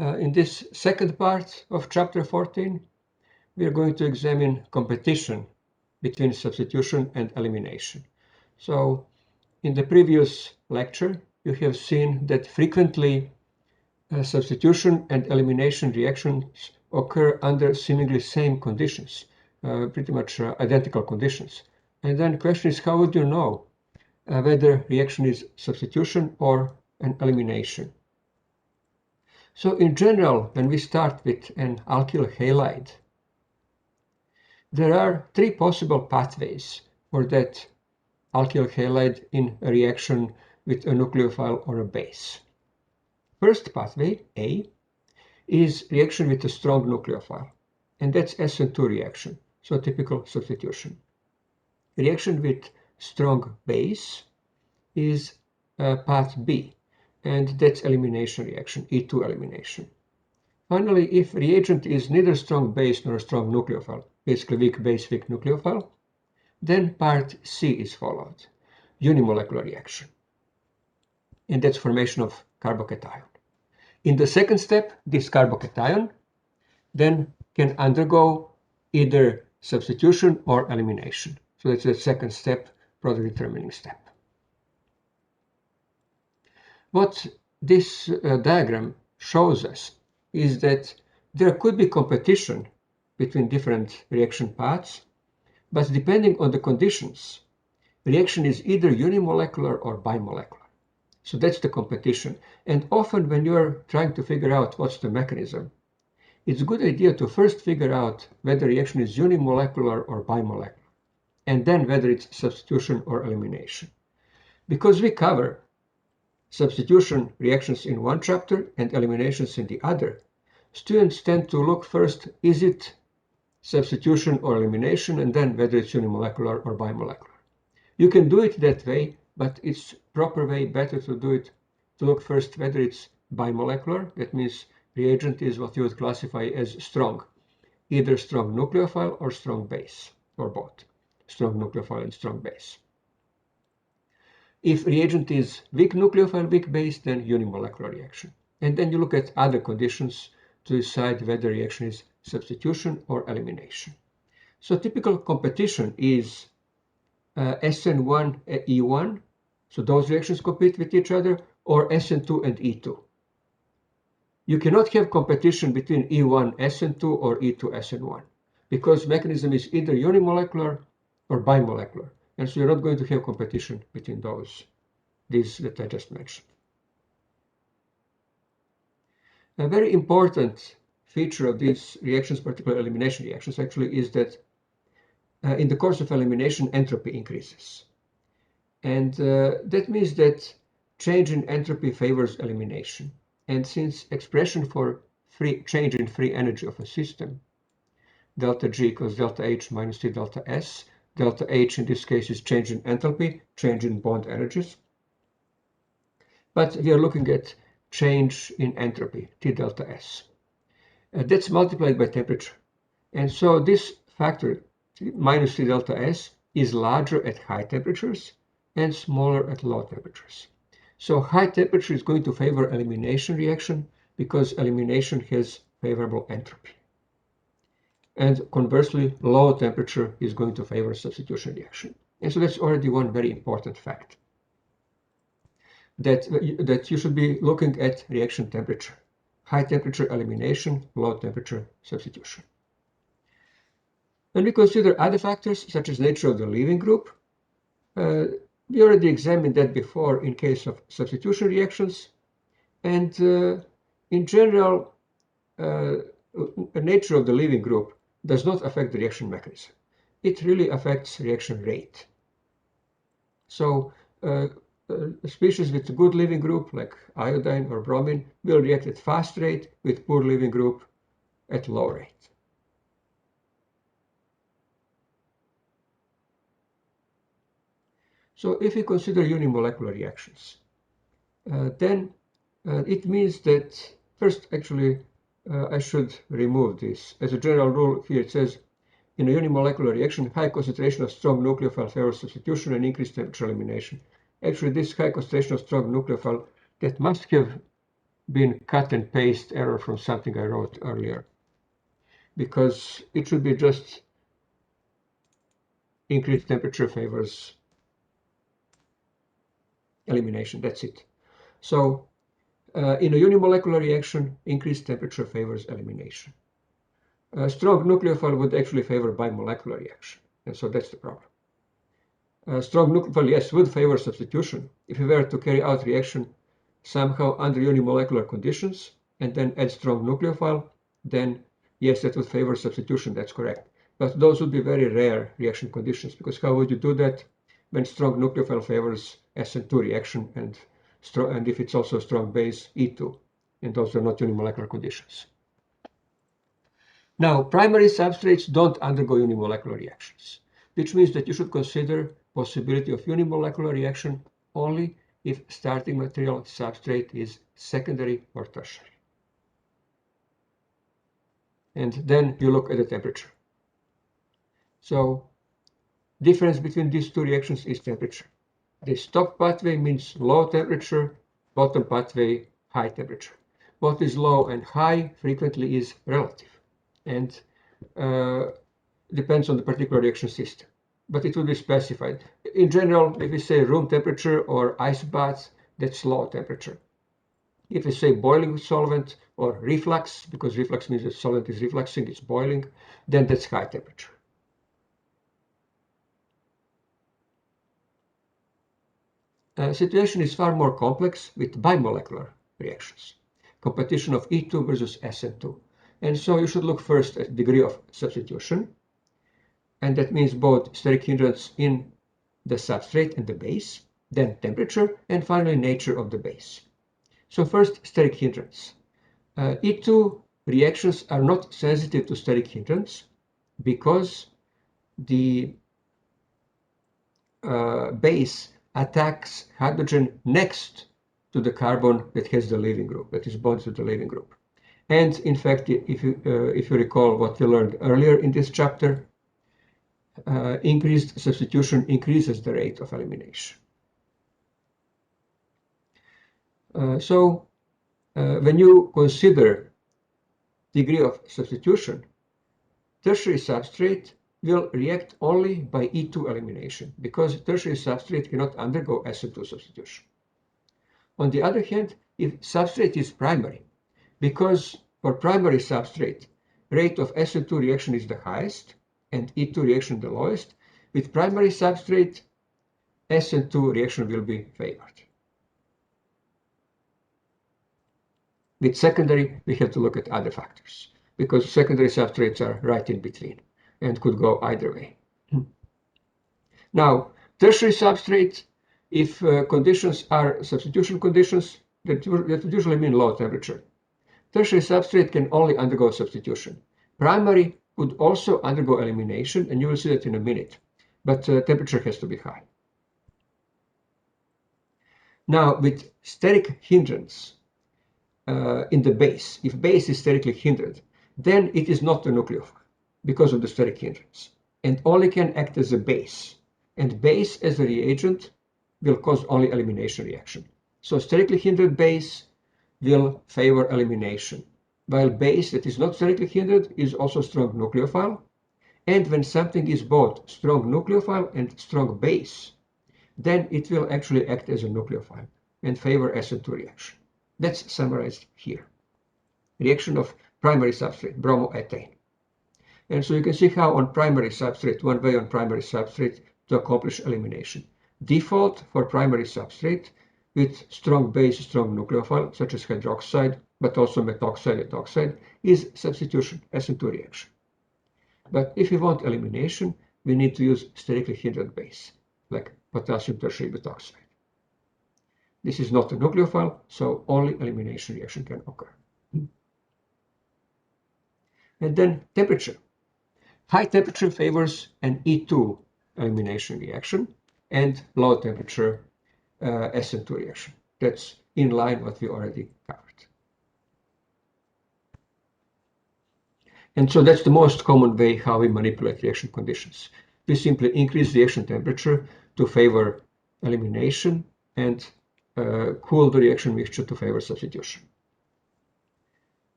In this second part of chapter 14, we are going to examine competition between substitution and elimination. So in the previous lecture, you have seen that frequently substitution and elimination reactions occur under seemingly same conditions, pretty much identical conditions. And then the question is, how would you know whether reaction is substitution or an elimination? So in general, when we start with an alkyl halide, there are three possible pathways for that alkyl halide in a reaction with a nucleophile or a base. First pathway, A, is reaction with a strong nucleophile, and that's SN2 reaction, so typical substitution. Reaction with strong base is path B, and that's elimination reaction, E2 elimination. Finally, if reagent is neither strong base nor strong nucleophile, basically weak base, weak nucleophile, then part C is followed, unimolecular reaction, and that's formation of carbocation. In the second step, this carbocation then can undergo either substitution or elimination. So that's the second step, product determining step. What this diagram shows us is that there could be competition between different reaction paths, but depending on the conditions, reaction is either unimolecular or bimolecular. So that's the competition. And often when you're trying to figure out what's the mechanism, it's a good idea to first figure out whether reaction is unimolecular or bimolecular, and then whether it's substitution or elimination. Because we cover substitution reactions in one chapter and eliminations in the other, students tend to look first, is it substitution or elimination, and then whether it's unimolecular or bimolecular. You can do it that way, but it's proper way better to do it, to look first whether it's bimolecular. That means reagent is what you would classify as strong, either strong nucleophile or strong base, or both, strong nucleophile and strong base. If reagent is weak nucleophile, weak base, then unimolecular reaction. And then you look at other conditions to decide whether reaction is substitution or elimination. So typical competition is SN1, E1, so those reactions compete with each other, or SN2 and E2. You cannot have competition between E1 SN2 or E2 SN1 because mechanism is either unimolecular or bimolecular, and so you're not going to have competition between these that I just mentioned. A very important feature of these reactions, particularly elimination reactions, actually is that in the course of elimination, entropy increases. And that means that change in entropy favors elimination. And since expression for change in free energy of a system, delta G equals delta H minus T delta S, delta H in this case is change in enthalpy, change in bond energies. But we are looking at change in entropy, T delta S. That's multiplied by temperature. And so this factor, minus T delta S, is larger at high temperatures and smaller at low temperatures. So high temperature is going to favor elimination reaction because elimination has favorable entropy. And conversely, low temperature is going to favor substitution reaction. And so that's already one very important fact, that you should be looking at reaction temperature. High temperature elimination, low temperature substitution. When we consider other factors, such as nature of the leaving group, we already examined that before in case of substitution reactions. And in general, the nature of the leaving group does not affect the reaction mechanism. It really affects reaction rate. So species with a good leaving group, like iodine or bromine, will react at fast rate, with poor leaving group at low rate. So if we consider unimolecular reactions, then it means that first, actually, I should remove this. As a general rule, here it says, in a unimolecular reaction, high concentration of strong nucleophile favors substitution and increased temperature elimination. Actually, this high concentration of strong nucleophile, that must have been cut and paste error from something I wrote earlier, because it should be just increased temperature favors elimination. That's it. So in a unimolecular reaction, increased temperature favors elimination. A strong nucleophile would actually favor bimolecular reaction, and so that's the problem. A strong nucleophile, yes, would favor substitution if we were to carry out reaction somehow under unimolecular conditions and then add strong nucleophile, then yes, that would favor substitution, that's correct. But those would be very rare reaction conditions, because how would you do that when strong nucleophile favors SN2 reaction and if it's also a strong base, E2, and those are not unimolecular conditions. Now, primary substrates don't undergo unimolecular reactions, which means that you should consider possibility of unimolecular reaction only if starting material substrate is secondary or tertiary. And then you look at the temperature. So, difference between these two reactions is temperature. The top pathway means low temperature, bottom pathway high temperature. What is low and high frequently is relative and depends on the particular reaction system, but it will be specified. In general, if we say room temperature or ice bath, that's low temperature. If we say boiling solvent or reflux, because reflux means the solvent is refluxing, it's boiling, then that's high temperature. Situation is far more complex with bimolecular reactions, competition of E2 versus SN2. And so you should look first at degree of substitution, and that means both steric hindrance in the substrate and the base, then temperature, and finally nature of the base. So first, steric hindrance. E2 reactions are not sensitive to steric hindrance because the base attacks hydrogen next to the carbon that has the leaving group, that is bonded to the leaving group. And in fact, if you recall what we learned earlier in this chapter, increased substitution increases the rate of elimination. When you consider degree of substitution, tertiary substrate will react only by E2 elimination because tertiary substrate cannot undergo SN2 substitution. On the other hand, if substrate is primary, because for primary substrate, rate of SN2 reaction is the highest and E2 reaction the lowest, with primary substrate, SN2 reaction will be favored. With secondary, we have to look at other factors because secondary substrates are right in between and could go either way. Now, tertiary substrate, if conditions are substitution conditions, that would usually mean low temperature. Tertiary substrate can only undergo substitution. Primary could also undergo elimination, and you will see that in a minute, but temperature has to be high. Now, with steric hindrance in the base, if base is sterically hindered, then it is not a nucleophile because of the steric hindrance, and only can act as a base. And base as a reagent will cause only elimination reaction. So sterically hindered base will favor elimination, while base that is not sterically hindered is also strong nucleophile. And when something is both strong nucleophile and strong base, then it will actually act as a nucleophile and favor SN2 reaction. That's summarized here. Reaction of primary substrate, bromoethane. And so you can see how on primary substrate, one way on primary substrate to accomplish elimination. Default for primary substrate with strong base, strong nucleophile, such as hydroxide, but also methoxide, ethoxide, is substitution, SN2 reaction. But if we want elimination, we need to use sterically hindered base, like potassium tertiary butoxide. This is not a nucleophile, so only elimination reaction can occur. And then temperature. High temperature favors an E2 elimination reaction and low temperature SN2 reaction. That's in line what we already covered. And so that's the most common way how we manipulate reaction conditions. We simply increase reaction temperature to favor elimination and cool the reaction mixture to favor substitution.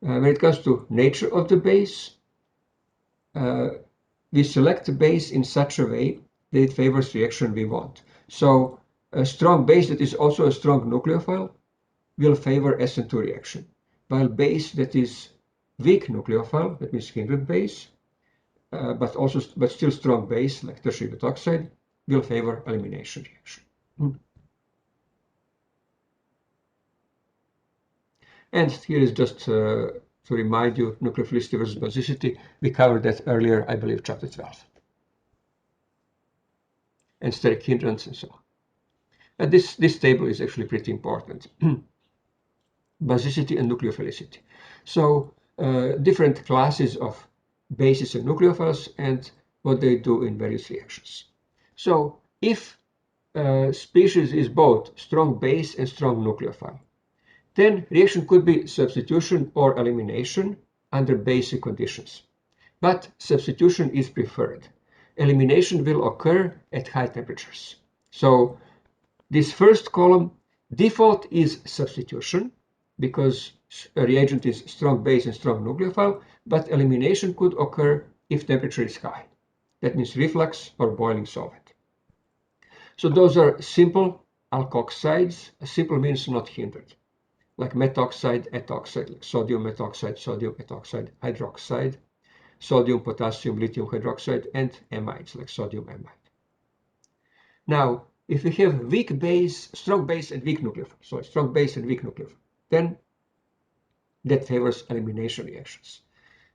When it comes to nature of the base, we select the base in such a way that it favors the reaction we want. So a strong base that is also a strong nucleophile will favor SN2 reaction, while base that is weak nucleophile, that means hindered base, but still strong base like tertiary butoxide, will favor elimination reaction. And here is just to remind you, nucleophilicity versus basicity. We covered that earlier, I believe, chapter 12. And steric hindrance and so on. And this table is actually pretty important. Basicity and nucleophilicity. So different classes of bases and nucleophiles and what they do in various reactions. So if species is both strong base and strong nucleophile, then reaction could be substitution or elimination under basic conditions. But substitution is preferred. Elimination will occur at high temperatures. So this first column, default is substitution because a reagent is strong base and strong nucleophile, but elimination could occur if temperature is high. That means reflux or boiling solvent. So those are simple alkoxides. Simple means not hindered, like methoxide, ethoxide, like sodium methoxide, sodium ethoxide, hydroxide, sodium, potassium, lithium hydroxide, and amides, like sodium amide. Now, if we have weak base, strong base, and weak nucleophile, so strong base and weak nucleophile, then that favors elimination reactions.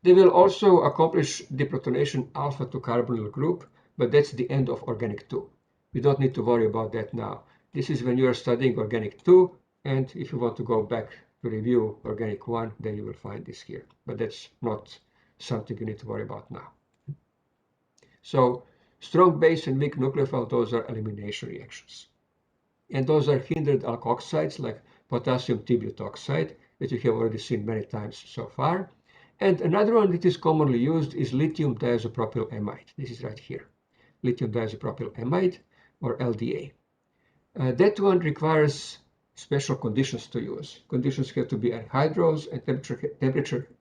They will also accomplish deprotonation alpha to carbonyl group, but that's the end of organic 2. We don't need to worry about that now. This is when you are studying organic 2, and if you want to go back to review organic 1, then you will find this here. But that's not something you need to worry about now. So strong base and weak nucleophile, those are elimination reactions. And those are hindered alkoxides like potassium T-butoxide that you have already seen many times so far. And another one that is commonly used is lithium diisopropyl amide. This is right here, lithium diisopropyl amide, or LDA. That one requires special conditions to use. Conditions have to be anhydrous and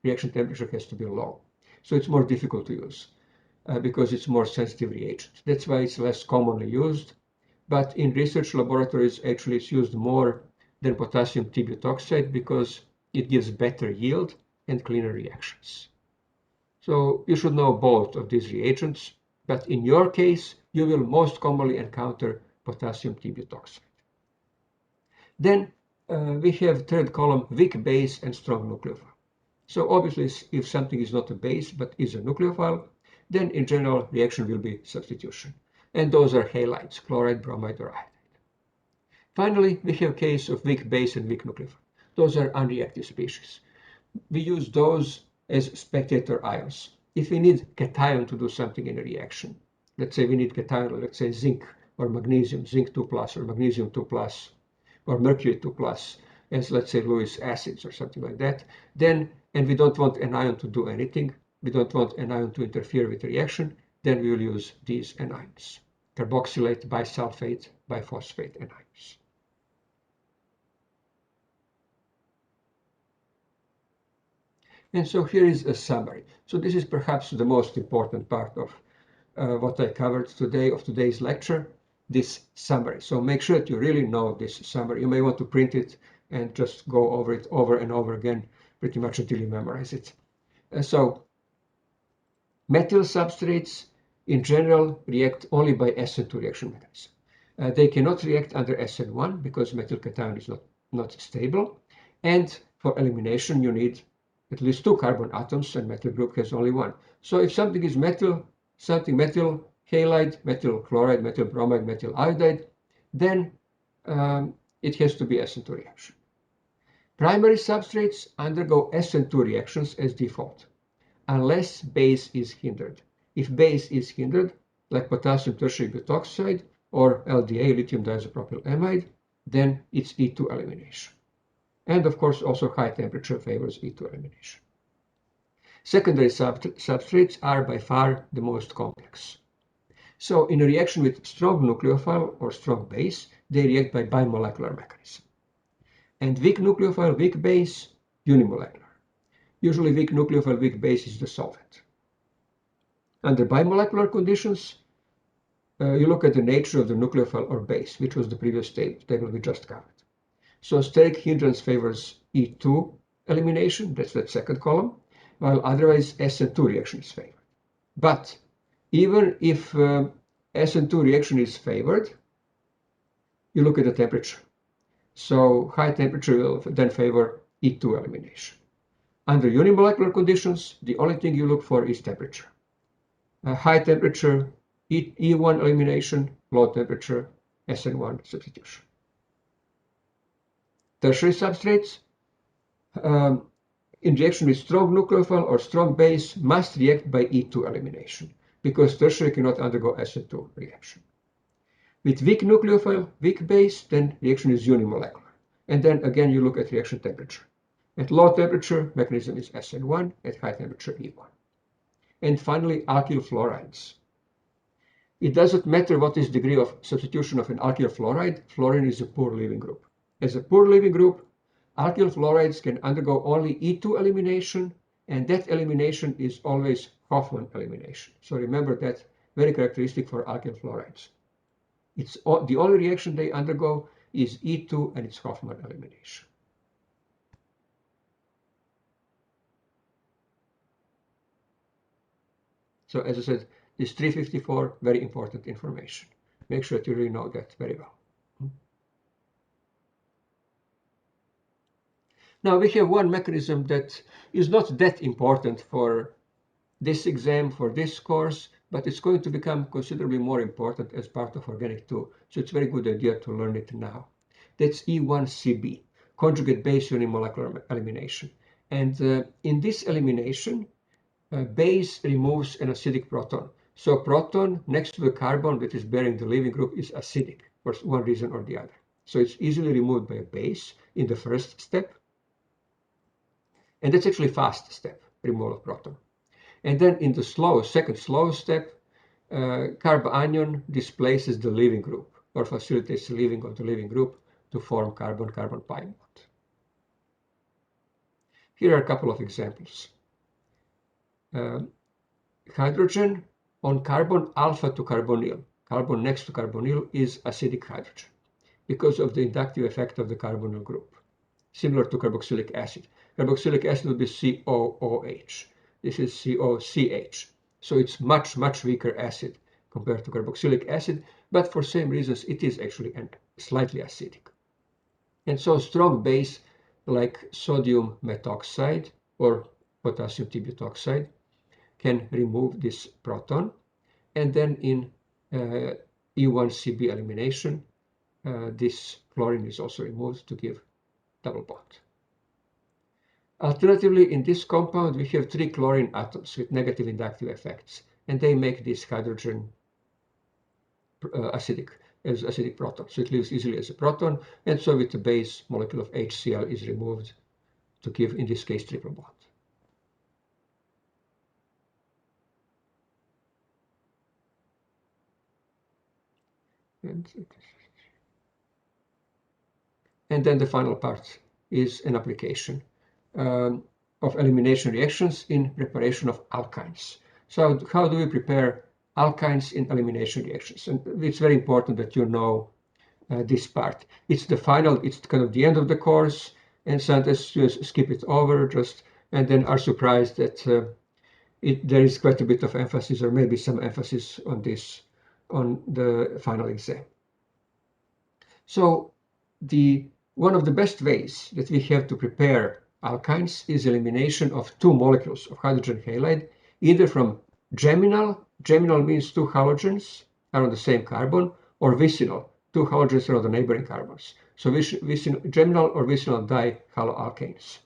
reaction temperature has to be low. So it's more difficult to use because it's more sensitive reagent. That's why it's less commonly used. But in research laboratories, actually it's used more than potassium T-butoxide because it gives better yield and cleaner reactions. So you should know both of these reagents, but in your case, you will most commonly encounter potassium T-butoxide. Then we have third column, weak base and strong nucleophile. So obviously, if something is not a base but is a nucleophile, then in general, reaction will be substitution. And those are halides, chloride, bromide, or iodide. Finally, we have case of weak base and weak nucleophile. Those are unreactive species. We use those as spectator ions. If we need cation to do something in a reaction, let's say we need cation, let's say zinc or magnesium, zinc 2 plus or magnesium 2 plus or mercury 2 plus, as let's say Lewis acids or something like that, then, and we don't want an ion to do anything, we don't want an ion to interfere with the reaction, then we will use these anions, carboxylate, bisulfate, biphosphate anions. And so here is a summary. So this is perhaps the most important part of what I covered today, of today's lecture, this summary. So make sure that you really know this summary. You may want to print it and just go over it over and over again, pretty much until you memorize it. So methyl substrates in general react only by SN2 reaction mechanism. They cannot react under SN1 because methyl cation is not stable. And for elimination, you need at least 2 carbon atoms, and methyl group has only 1. So if something is methyl, methyl halide, methyl chloride, methyl bromide, methyl iodide, then it has to be SN2 reaction. Primary substrates undergo SN2 reactions as default, unless base is hindered. If base is hindered, like potassium tertiary butoxide or LDA, lithium diisopropyl amide, then it's E2 elimination. And of course, also high temperature favors E2 elimination. Secondary substrates are by far the most complex. So in a reaction with strong nucleophile or strong base, they react by bimolecular mechanism. And weak nucleophile, weak base, unimolecular. Usually weak nucleophile, weak base is the solvent. Under bimolecular conditions, you look at the nature of the nucleophile or base, which was the previous table we just covered. So steric hindrance favors E2 elimination, that's that second column, while otherwise SN2 reaction is favored. But even if SN2 reaction is favored, you look at the temperature. So high temperature will then favor E2 elimination. Under unimolecular conditions, the only thing you look for is temperature. High temperature, E1 elimination, low temperature, SN1 substitution. Tertiary substrates, in reaction with strong nucleophile or strong base must react by E2 elimination because tertiary cannot undergo SN2 reaction. With weak nucleophile, weak base, then reaction is unimolecular. And then again, you look at reaction temperature. At low temperature, mechanism is SN1, at high temperature, E1. And finally, alkyl fluorides. It doesn't matter what is degree of substitution of an alkyl fluoride, fluorine is a poor leaving group. As a poor leaving group, alkyl fluorides can undergo only E2 elimination, and that elimination is always Hofmann elimination. So remember that, very characteristic for alkyl fluorides. The only reaction they undergo is E2 and it's Hofmann elimination. So as I said, this 354, very important information. Make sure that you really know that very well. Now we have one mechanism that is not that important for this exam, for this course, but it's going to become considerably more important as part of Organic 2. So it's a very good idea to learn it now. That's E1CB, conjugate base unimolecular elimination. And in this elimination, base removes an acidic proton. So proton next to the carbon that is bearing the leaving group is acidic for one reason or the other. So it's easily removed by a base in the first step. And that's actually fast step, removal of proton. And then in the second slow step, carbanion displaces the leaving group or facilitates the leaving of the leaving group to form carbon-carbon pi bond. Here are a couple of examples. Hydrogen on carbon alpha to carbonyl, carbon next to carbonyl is acidic hydrogen because of the inductive effect of the carbonyl group, similar to carboxylic acid. Carboxylic acid would be COOH. This is COCH. So it's much, much weaker acid compared to carboxylic acid, but for same reasons, it is actually slightly acidic. And so strong base like sodium methoxide or potassium t-butoxide can remove this proton. And then in E1CB elimination, this chlorine is also removed to give double bond. Alternatively, in this compound, we have 3 chlorine atoms with negative inductive effects, and they make this hydrogen acidic, as acidic proton. So it leaves easily as a proton, and so with the base, molecule of HCl is removed to give, in this case, triple bond. And then the final part is an application of elimination reactions in preparation of alkynes. So how do we prepare alkynes in elimination reactions? And it's very important that you know this part. It's the final, it's kind of the end of the course, and sometimes you skip it over and then are surprised that there is quite a bit of emphasis, or maybe some emphasis on this on the final exam. So one of the best ways that we have to prepare alkynes is elimination of 2 molecules of hydrogen halide, either from geminal means 2 halogens are on the same carbon, or vicinal, 2 halogens are on the neighboring carbons. So geminal or vicinal dihaloalkanes.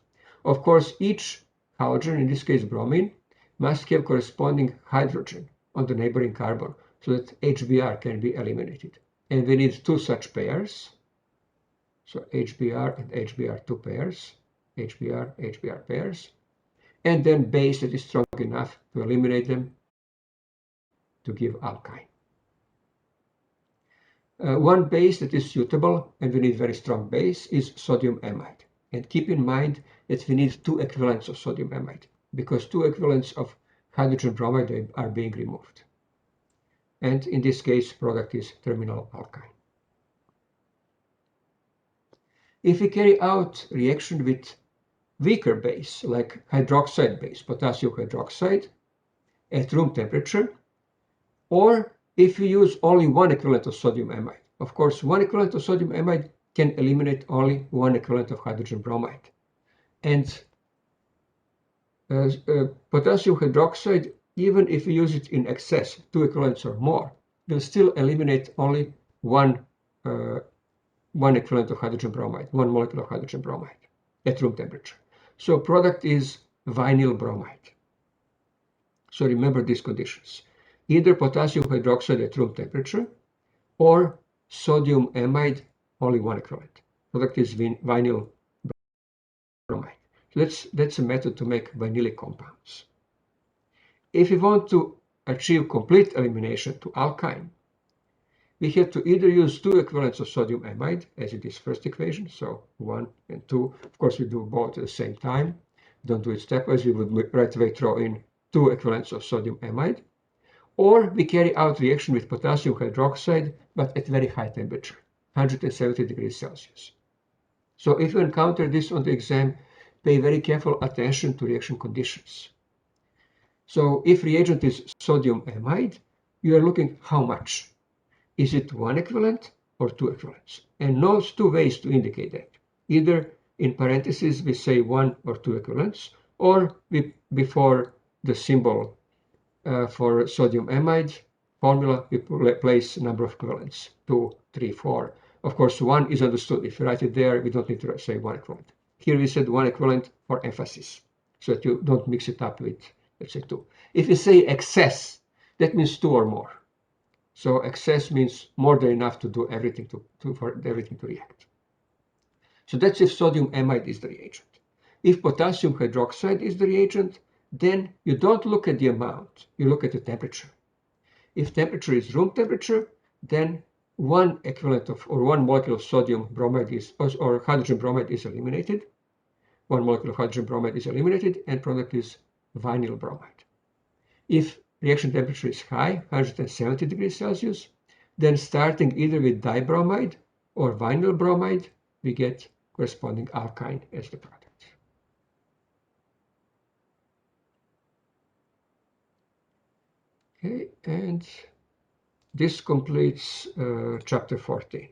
Of course, each halogen, in this case bromine, must have corresponding hydrogen on the neighboring carbon so that HBr can be eliminated. And we need 2 such pairs. So HBr and HBr2 pairs, HBr pairs, and then base that is strong enough to eliminate them to give alkyne. One base that is suitable, and we need very strong base, is sodium amide. And keep in mind that we need 2 equivalents of sodium amide, because 2 equivalents of hydrogen bromide are being removed. And in this case, product is terminal alkyne. If we carry out reaction with weaker base, like hydroxide base, potassium hydroxide, at room temperature, or if we use only 1 equivalent of sodium amide. Of course, 1 equivalent of sodium amide can eliminate only 1 equivalent of hydrogen bromide. And potassium hydroxide, even if we use it in excess, 2 equivalents or more, will still eliminate only one equivalent of hydrogen bromide, 1 molecule of hydrogen bromide at room temperature. So product is vinyl bromide. So remember these conditions. Either potassium hydroxide at room temperature or sodium amide, only 1 equivalent. Product is vinyl bromide. That's a method to make vinylic compounds. If we want to achieve complete elimination to alkyne, we have to either use 2 equivalents of sodium amide, as in this first equation, so 1 and 2. Of course, we do both at the same time. Don't do it stepwise. We would right away throw in 2 equivalents of sodium amide. Or we carry out reaction with potassium hydroxide, but at very high temperature, 170 degrees Celsius. So if you encounter this on the exam, pay very careful attention to reaction conditions. So if reagent is sodium amide, you are looking how much. Is it 1 equivalent or 2 equivalents? And those 2 ways to indicate that. Either in parentheses we say 1 or 2 equivalents, or before the symbol for sodium amide formula, we place number of equivalents, 2, 3, 4. Of course, 1 is understood. If you write it there, we don't need to say 1 equivalent. Here we said 1 equivalent for emphasis, so that you don't mix it up with, let's say, 2. If you say excess, that means 2 or more. So excess means more than enough to do everything for everything to react. So that's if sodium amide is the reagent. If potassium hydroxide is the reagent, then you don't look at the amount, you look at the temperature. If temperature is room temperature, then 1 equivalent of, or 1 molecule of sodium bromide is, or hydrogen bromide is eliminated. 1 molecule of hydrogen bromide is eliminated, and product is vinyl bromide. If reaction temperature is high, 170 degrees Celsius, then starting either with dibromide or vinyl bromide, we get corresponding alkyne as the product. Okay, and this completes chapter 14.